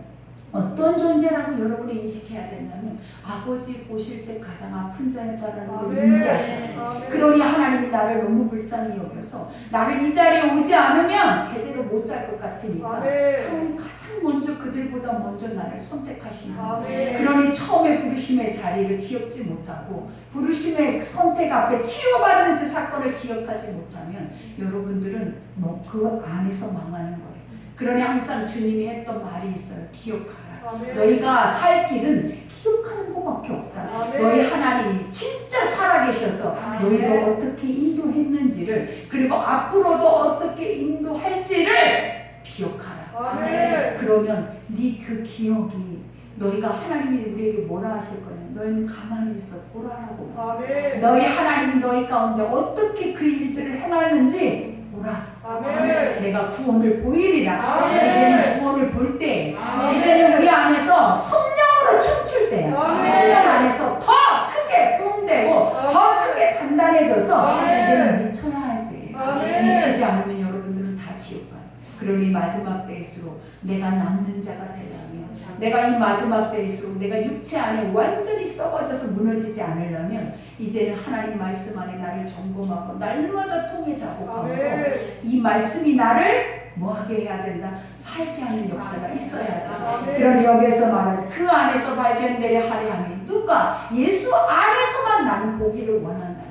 어떤 존재라고 여러분이 인식해야 된다면 아버지 보실 때 가장 아픈 자였다라는 걸 인지하셔야 돼요. 그러니 하나님이 나를 너무 불쌍히 여겨서 나를 이 자리에 오지 않으면 제대로 못 살 것 같으니까 그러니 가장 먼저 그들보다 먼저 나를 선택하시는 거예요. 그러니 처음에 부르심의 자리를 기억지 못하고 부르심의 선택 앞에 치유받는 그 사건을 기억하지 못하면 여러분들은 뭐 그 안에서 망하는 거예요. 그러니 항상 주님이 했던 말이 있어요. 기억하라. 너희가 살 길은 기억하는 것밖에 없다. 너희 하나님이 진짜 살아계셔서 너희를 어떻게 인도했는지를 그리고 앞으로도 어떻게 인도할지를 기억하라. 그러면 네 그 기억이 너희가 하나님이 우리에게 뭐라 하실 거냐. 너희는 가만히 있어 보라라고. 너희 하나님이 너희 가운데 어떻게 그 일들을 행하는지 보라. 내가 구원을 보이리라. 이제는 구원을 볼 때, 이제는 우리 안에서 성령으로 춤출 때, 성령 안에서 더 크게 뿜되고 더 크게 단단해져서 이제는 미쳐야 할 때, 미치지 않으면 여러분들은 다 지옥 가요. 그러니 마지막 때일수록 내가 남는 자가 되려면, 내가 이 마지막 때일수록 내가 육체 안에 완전히 썩어져서 무너지지 않으려면 이제는 하나님 말씀 안에 나를 점검하고 날마다 통해 작업하고 이 말씀이 나를 뭐하게 해야 된다? 살게 하는 역사가 있어야 돼. 그러니 여기에서 말하지 그 안에서 발견되려 하려 함이 누가 예수 안에서만 나는 보기를 원한다.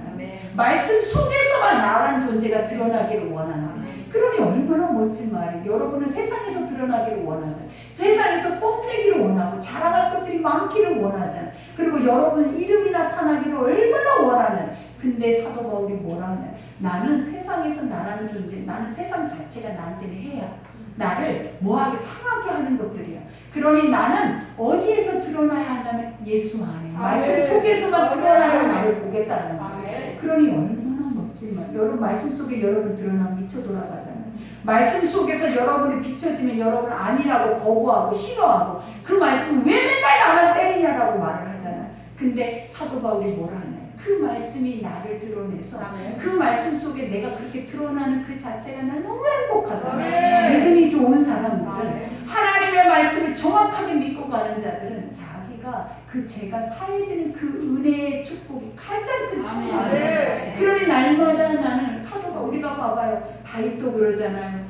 말씀 속에서만 나라는 존재가 드러나기를 원하나. 그러니 얼마나 멋진 말이에요. 여러분은 세상에서 드러나기를 원하잖아요. 세상에서 뽐내기를 원하고 자랑할 것들이 많기를 원하잖아요. 그리고 여러분 이름이 나타나기를 얼마나 원하는. 근데 사도 바울이 뭐라 하냐. 나는 세상에서 나라는 존재, 나는 세상 자체가 나한테는 해야 나를 뭐하게 상하게 하는 것들이야. 그러니 나는 어디에서 드러나야 한다면 예수 안에 말씀 속에서만 드러나야 나를 보겠다는 거예요. 그러니 얼마나 멋진 말. 여러분 말씀 속에 여러분 드러나면 미쳐 돌아가잖아요. 말씀 속에서 여러분이 비춰지면 여러분 아니라고 거부하고 싫어하고 그 말씀 왜 맨날 나만 때리냐라고 말을 하잖아요. 근데 사도 바울이 뭐라 하냐. 그 말씀이 나를 드러내서 그 말씀 속에 내가 그렇게 드러나는 그 자체가 난 너무 행복하다. 믿음이 좋은 사람들은 하나님의 말씀을 정확하게 믿고 가는 자들은 자기가 그 죄가 사해지는 그 은혜의 축복이 가장 큰 축복이에요. 그러니 날마다 나는 사도가 우리가 봐봐요. 다윗도 그러잖아요.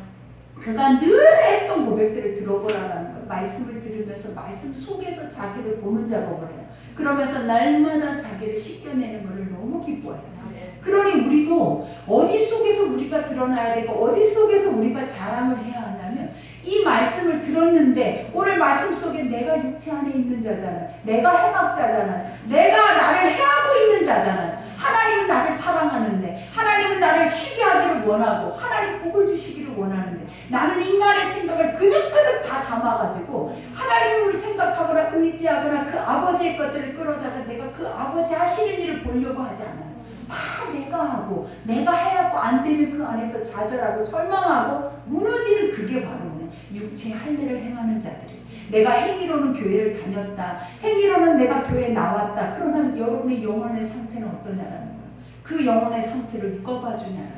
그가 늘 했던 고백들을 들어보라라는 거예요. 말씀을 들으면서 말씀 속에서 자기를 보는 작업을 해요. 그러면서 날마다 자기를 씻겨내는 것을 너무 기뻐해요. 그러니 우리도 어디 속에서 우리가 드러나야 되고 어디 속에서 우리가 자랑을 해야 하냐면 이 말씀을 들었는데 오늘 말씀 속에 내가 육체 안에 있는 자잖아요. 내가 행악자잖아요. 내가 나를 해하고 있는 자잖아요. 하나님은 나를 사랑하는데 하나님은 나를 쉬게 하기를 원하고 하나님 복을 주시기를 원하는데 나는 인간의 생각을 그득그득 다 담아가지고 하나님을 생각하거나 의지하거나 그 아버지의 것들을 끌어다가 내가 그 아버지 하시는 일을 보려고 하지 않아요. 다 내가 하고 내가 해갖고 안 되면 그 안에서 좌절하고 절망하고 무너지는 그게 바로 육체의 할례를 행하는 자들이. 내가 행위로는 교회를 다녔다. 행위로는 내가 교회에 나왔다. 그러면 여러분의 영혼의 상태는 어떠냐라는 거예요. 그 영혼의 상태를 누가 봐주냐라는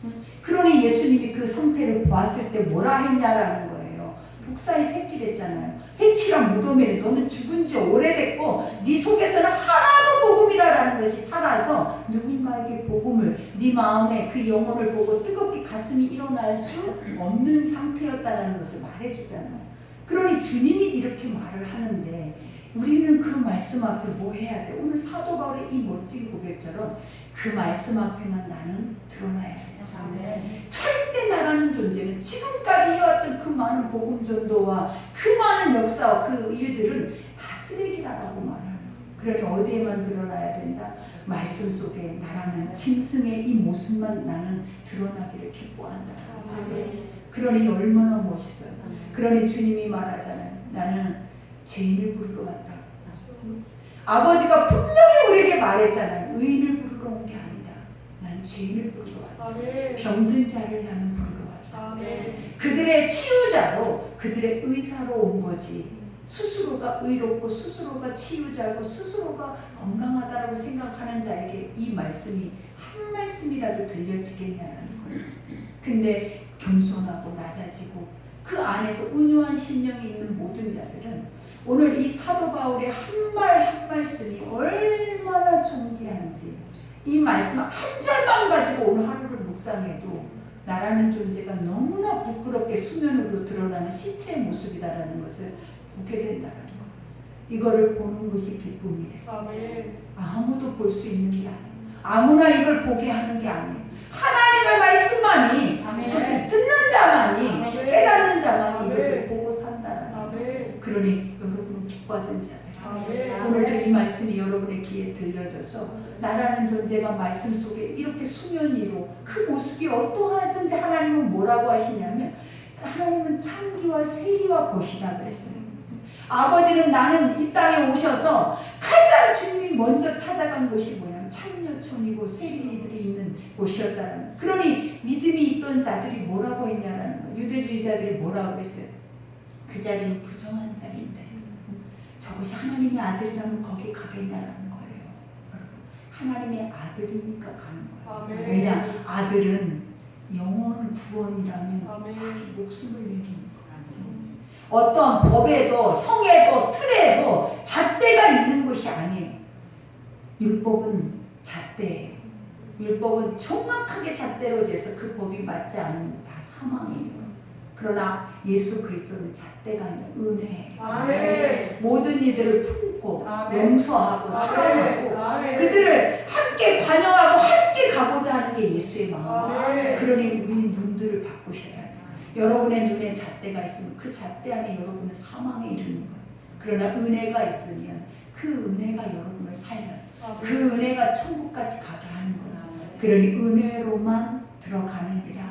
거예요. 그러니 예수님이 그 상태를 보았을 때 뭐라 했냐라는 거예요. 독사의 새끼랬잖아요. 해치란 무덤이래. 너는 죽은 지 오래됐고 네 속에서는 하나도 복음이라는 것이 살아서 누군가에게 복음을 네 마음에 그 영혼을 보고 뜨겁게 가슴이 일어날 수 없는 상태였다는 것을 말해주잖아요. 그러니 주님이 이렇게 말을 하는데 우리는 그 말씀 앞에 뭐 해야 돼? 오늘 사도 바울의 이 멋진 고백처럼 그 말씀 앞에만 나는 드러나야 돼. 절대 나라는 존재는 지금까지 해왔던 그 많은 복음 전도와 그 많은 역사와 그 일들은 다 쓰레기라고 말하는. 그러니 어디에만 드러나야 된다? 말씀 속에 나라는 짐승의 이 모습만 나는 드러나기를 기뻐한다. 그러니 얼마나 멋있어요. 그러니 주님이 말하잖아요. 나는 죄인을 부르러 왔다. 아버지가 분명히 우리에게 말했잖아요. 의인을 부르러 온 게 아니다. 나는 죄인을 부르러 왔다. 병든 자를 나는 부르러 왔다. 그들의 치유자도 그들의 의사로 온 거지. 스스로가 의롭고 스스로가 치유자고 스스로가 건강하다라고 생각하는 자에게 이 말씀이 한 말씀이라도 들려지겠냐라는 거예요. 근데 겸손하고 낮아지고 그 안에서 온유한 심령이 있는 모든 자들은 오늘 이 사도 바울의 한 말 한 말씀이 얼마나 존귀한지, 이 말씀 한 절만 가지고 오늘 하루를 묵상해도 나라는 존재가 너무나 부끄럽게 수면으로 드러나는 시체의 모습이다라는 것을 보게 된다는 것. 이거를 보는 것이 기쁨이에요. 아무도 볼 수 있는 게 아니에요. 아무나 이걸 보게 하는 게 아니에요. 하나님의 말씀만이, 이것을 듣는 자만이, 깨닫는 자만이 이것을 보고 산다라는 거예요. 그러니 여러분은 복받은 자들. 오늘도 이 말씀이 여러분의 귀에 들려져서 나라는 존재가 말씀 속에 이렇게 수면 위로 그 모습이 어떠하든지 하나님은 뭐라고 하시냐면, 하나님은 창기와 세리와 보시라 그랬어요. 아버지는 나는 이 땅에 오셔서 가장 주님이 먼저 찾아간 곳이 뭐냐면 창녀촌이고 세리들이 있는 곳이었다는. 그러니 믿음이 있던 자들이 뭐라고 했냐라는 거예요. 유대주의자들이 뭐라고 했어요? 그 자리는 부정한 자리인데 저것이 하나님의 아들이라면 거기 가겠냐라는 거예요. 하나님의 아들이니까 가는 거예요. 왜냐? 아들은 영원 구원이라면 자기 목숨을 내기는 거예요. 어떤 법에도 형에도 틀에도 잣대가 있는 것이 아니에요. 율법은 잣대예요. 율법은 정확하게 잣대로 재서 그 법이 맞지 않으면 다 사망이에요. 그러나 예수 그리스도는 잣대가 아니라 은혜예요. 모든 이들을 품고 용서하고 사랑하고 그들을 함께 관여하고 함께 가고자 하는 게 예수의 마음이에요. 그러니 우리 눈들을 바꾸셔야 돼요. 여러분의 눈에 잣대가 있으면 그 잣대 안에 여러분은 사망에 이르는 거예요. 그러나 은혜가 있으면 그 은혜가 여러분을 살려요. 그 은혜가 천국까지 가게 하는 거예요. 그러니 은혜로만 들어가느니라.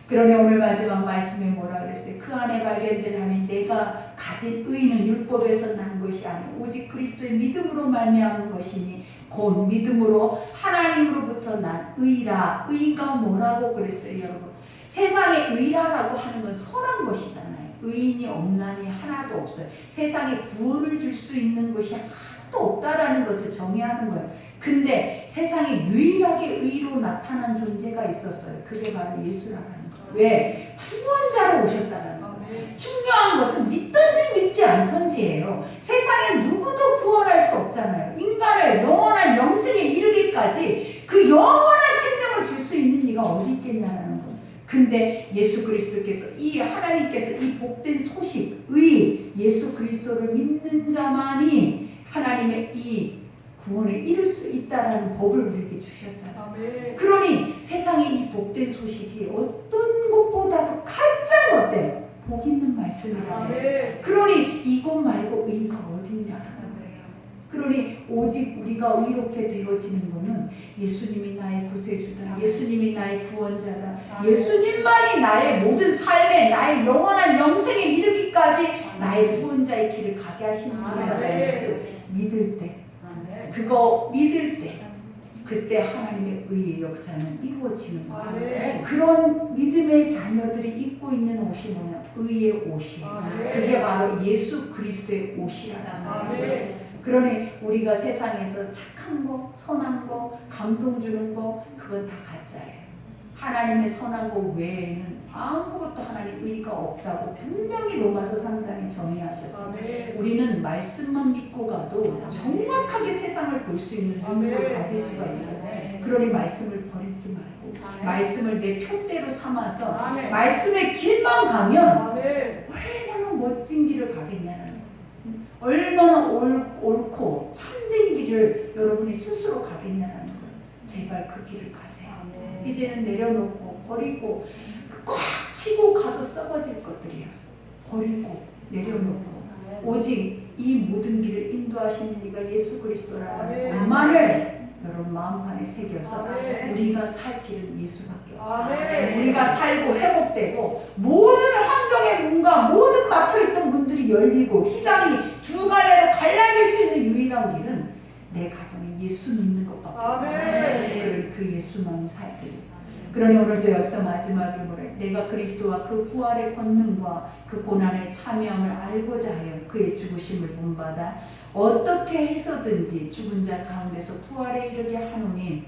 그러니 오늘 마지막 말씀에 뭐라 그랬어요? 그 안에 발견되라면 내가 가진 의는 율법에서 난 것이 아니오 오직 그리스도의 믿음으로 말미암은 것이니 곧 믿음으로 하나님으로부터 난 의라. 의가 뭐라고 그랬어요, 여러분? 세상에 의라라고 하는 건 선한 것이잖아요. 의인이 없나니 하나도 없어요. 세상에 구원을 줄 수 있는 것이 하나도 없다라는 것을 정의하는 거예요. 근데 세상에 유일하게 의로 나타난 존재가 있었어요. 그게 바로 예수라는 거예요. 왜? 구원자로 오셨다는 거예요. 중요한 것은 믿든지 믿지 않든지예요. 세상에 누구도 구원할 수 없잖아요. 인간을 영원한 영생에 이르기까지 그 영원한 생명을 줄 수 있는 이가 어디 있겠냐는 거예요. 근데 예수 그리스도께서 이 하나님께서 이 복된 소식, 의, 예수 그리스도를 믿는 자만이 하나님의 이 구원에 이룰 수 있다라는 법을 우리에게 주셨잖아요. 그러니 세상에 이 복된 소식이 어떤 것보다도 가장 어때요? 복 있는 말씀이라요. 그러니 이것 말고 의가 어딨냐라는 거예요. 그러니 오직 우리가 의롭게 되어지는 것은 예수님이 나의 구세주다. 예수님이 나의 구원자다. 예수님만이 나의 모든 삶에 나의 영원한 영생에 이르기까지 나의 구원자의 길을 가게 하시는 분이라는 것을 믿을 때, 그거 믿을 때 그때 하나님의 의의 역사는 이루어지는 거예요. 그런 믿음의 자녀들이 입고 있는 옷이 뭐냐? 의의 옷이에요. 그게 바로 예수 그리스도의 옷이라는 거예요. 그러니 우리가 세상에서 착한 거, 선한 거, 감동 주는 거 그건 다 가짜예요. 하나님의 선한 거 외에는 아무것도 하나님 의가 없다고 분명히 로마서 3장에 정의하셨어요. 우리는 말씀만 믿고 가도 정확하게 세상을 볼 수 있는 눈을 가질 수가 있어요. 그러니 말씀을 버리지 말고 말씀을 내 편대로 삼아서 말씀의 길만 가면 얼마나 멋진 길을 가겠냐는 거예요. 얼마나 옳고 참된 길을 여러분이 스스로 가겠냐는 거예요. 제발 그 길을 가세요. 이제는 내려놓고 버리고 꽉 치고 가도 썩어질 것들이야. 버리고 내려놓고 오직 이 모든 길을 인도하시는 이가 예수 그리스도라는 것만을 여러분 마음판에 새겨서 우리가 살 길은 예수밖에 없어요. 우리가 살고 회복되고 모든 환경의 문과 모든 막혀있던 문들이 열리고 휘장이 두 갈래로 갈라질 수 있는 유일한 길은 내 가정에 예수 믿는 것밖에 없어요. 그 예수만이 살 길이에요. 그러니 오늘도 여기서 마지막에 뭐래? 내가 그리스도와 그 부활의 권능과 그 고난의 참여함을 알고자 하여 그의 죽으심을 본받아 어떻게 해서든지 죽은 자 가운데서 부활에 이르게 하노니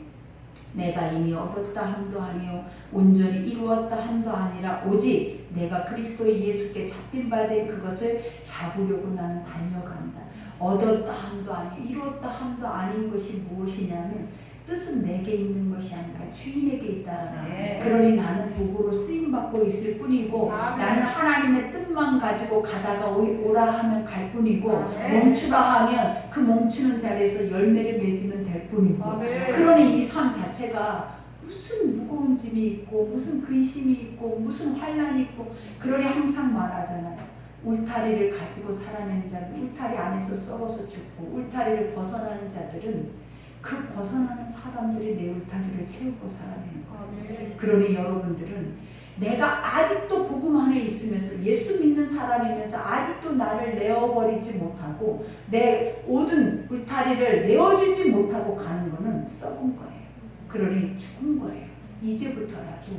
내가 이미 얻었다 함도 아니요 온전히 이루었다 함도 아니라 오직 내가 그리스도 예수께 잡힌 바 된 그것을 잡으려고 나는 달려간다. 얻었다 함도 아니요 이루었다 함도 아닌 것이 무엇이냐면 뜻은 내게 있는 것이 아니라 주인에게 있다. 네. 그러니 나는 도구로 쓰임받고 있을 뿐이고 나는 하나님의 뜻만 가지고 가다가 오라 하면 갈 뿐이고 멈추라 하면 그 멈추는 자리에서 열매를 맺으면 될 뿐이고 그러니 이 삶 자체가 무슨 무거운 짐이 있고 무슨 근심이 있고 무슨 환난이 있고 그러니 항상 말하잖아요. 울타리를 가지고 살아내는 자들 울타리 안에서 썩어서 죽고 울타리를 벗어나는 자들은 그 벗어나는 사람들이 내 울타리를 채우고 살아내는 거예요. 그러니 여러분들은 내가 아직도 복음 안에 있으면서 예수 믿는 사람이면서 아직도 나를 내어버리지 못하고 내 모든 울타리를 내어주지 못하고 가는 거는 썩은 거예요. 그러니 죽은 거예요. 이제부터라도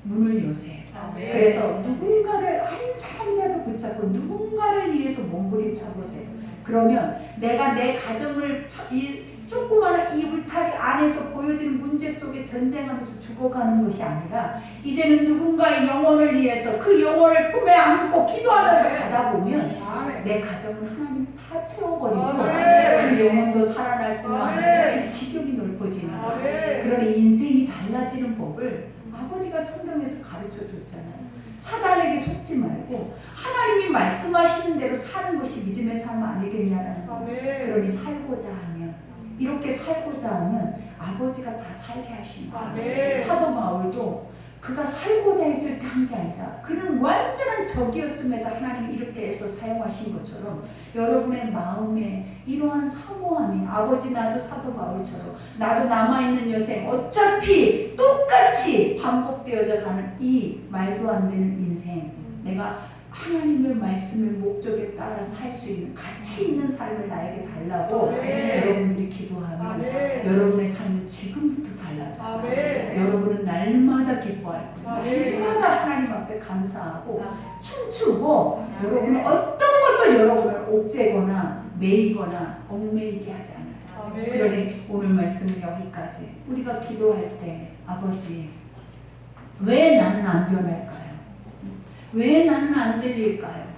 문을 여세요. 그래서 누군가를 한 사람이라도 붙잡고 누군가를 위해서 몸부림쳐 보세요. 그러면 내가 내 가정을 조그마한 이 울타리 안에서 보여지는 문제 속에 전쟁하면서 죽어가는 것이 아니라 이제는 누군가의 영혼을 위해서 그 영혼을 품에 안고 기도하면서 가다 보면 내 가정은 하나님 다 채워버리고 그 영혼도 살아날 뿐만 아니라 그 지경이 넓어지는 거예요. 그러니 인생이 달라지는 법을 아버지가 성경에서 가르쳐 줬잖아요. 사단에게 속지 말고 하나님이 말씀하시는 대로 사는 것이 믿음의 삶 아니겠냐라는 거예요. 그러니 살고자 하면 이렇게 살고자 하면 아버지가 다 살게 하신 거예요. 사도 바울도 그가 살고자 했을 때 한 게 아니라 그는 완전한 적이었음에도 하나님이 이렇게 해서 사용하신 것처럼 여러분의 마음에 이러한 사모함이 아버지 나도 사도 바울처럼 나도 남아있는 여생 어차피 똑같이 반복되어져 가는 이 말도 안 되는 인생 내가 하나님의 말씀의 목적에 따라 살 수 있는 가치 있는 삶을 나에게 달라고 여러분들이 기도하면 여러분의 삶은 지금부터 달라져요. 여러분은 날마다 기뻐할 거예요. 날마다 하나님 앞에 감사하고 춤추고 여러분은 어떤 것도 여러분을 옥죄거나 매이거나 얽매이게 하지 않아요. 그러니 오늘 말씀은 여기까지. 우리가 기도할 때 아버지 왜 나는 안 변할까요? 왜 나는 안 들릴까요?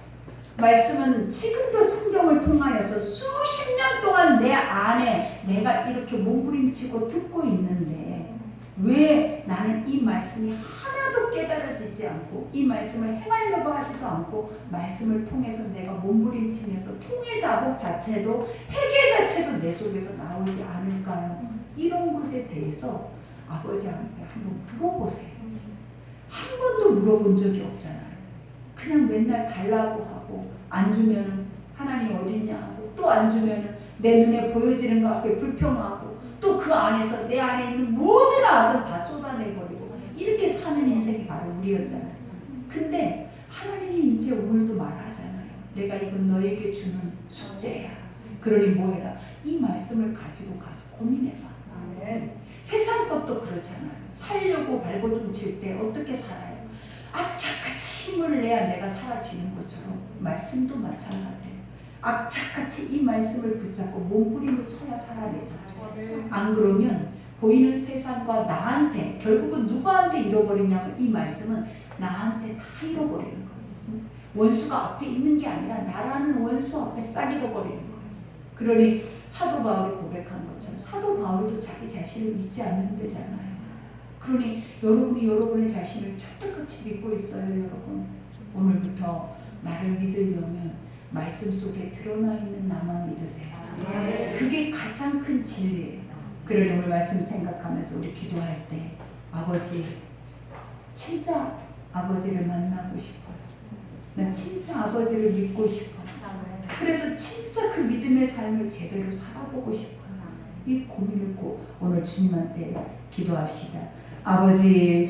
말씀은 지금도 성경을 통하여서 수십 년 동안 내 안에 내가 이렇게 몸부림치고 듣고 있는데 왜 나는 이 말씀이 하나도 깨달아지지 않고 이 말씀을 행하려고 하지도 않고 말씀을 통해서 내가 몸부림치면서 통해 자복 자체도 회개 자체도 내 속에서 나오지 않을까요? 이런 것에 대해서 아버지한테 한번 물어보세요. 한 번도 물어본 적이 없잖아요. 그냥 맨날 달라고 하고 안 주면은 하나님 어딨냐 하고 또 안 주면은 내 눈에 보여지는 것 앞에 불평하고 또 그 안에서 내 안에 있는 모든 악은 다 쏟아내버리고 이렇게 사는 인생이 바로 우리였잖아요. 근데 하나님이 이제 오늘도 말하잖아요. 내가 이건 너에게 주는 숙제야. 그러니 뭐해라? 이 말씀을 가지고 가서 고민해봐. 세상 것도 그렇잖아요. 살려고 발버둥 칠 때 어떻게 살아요? 악착같이 힘을 내야 내가 사라지는 것처럼 말씀도 마찬가지예요. 악착같이 이 말씀을 붙잡고 몸부림을 쳐야 살아내죠. 안 그러면 보이는 세상과 나한테 결국은 누구한테 잃어버리냐면 이 말씀은 나한테 다 잃어버리는 거예요. 원수가 앞에 있는 게 아니라 나라는 원수 앞에 싹 잃어버리는 거예요. 그러니 사도 바울이 고백한 것처럼 사도 바울도 자기 자신을 믿지 않는 데잖아요. 그러니 여러분이 여러분의 자신을 철떡같이 믿고 있어요. 여러분 오늘부터 나를 믿으려면 말씀 속에 드러나 있는 나만 믿으세요. 그게 가장 큰 진리예요. 그러니 오늘 말씀 생각하면서 우리 기도할 때 아버지 진짜 아버지를 만나고 싶어요. 난 진짜 아버지를 믿고 싶어요. 그래서 진짜 그 믿음의 삶을 제대로 살아보고 싶어요. 이 고민을 꼭 오늘 주님한테 기도합시다. 아버지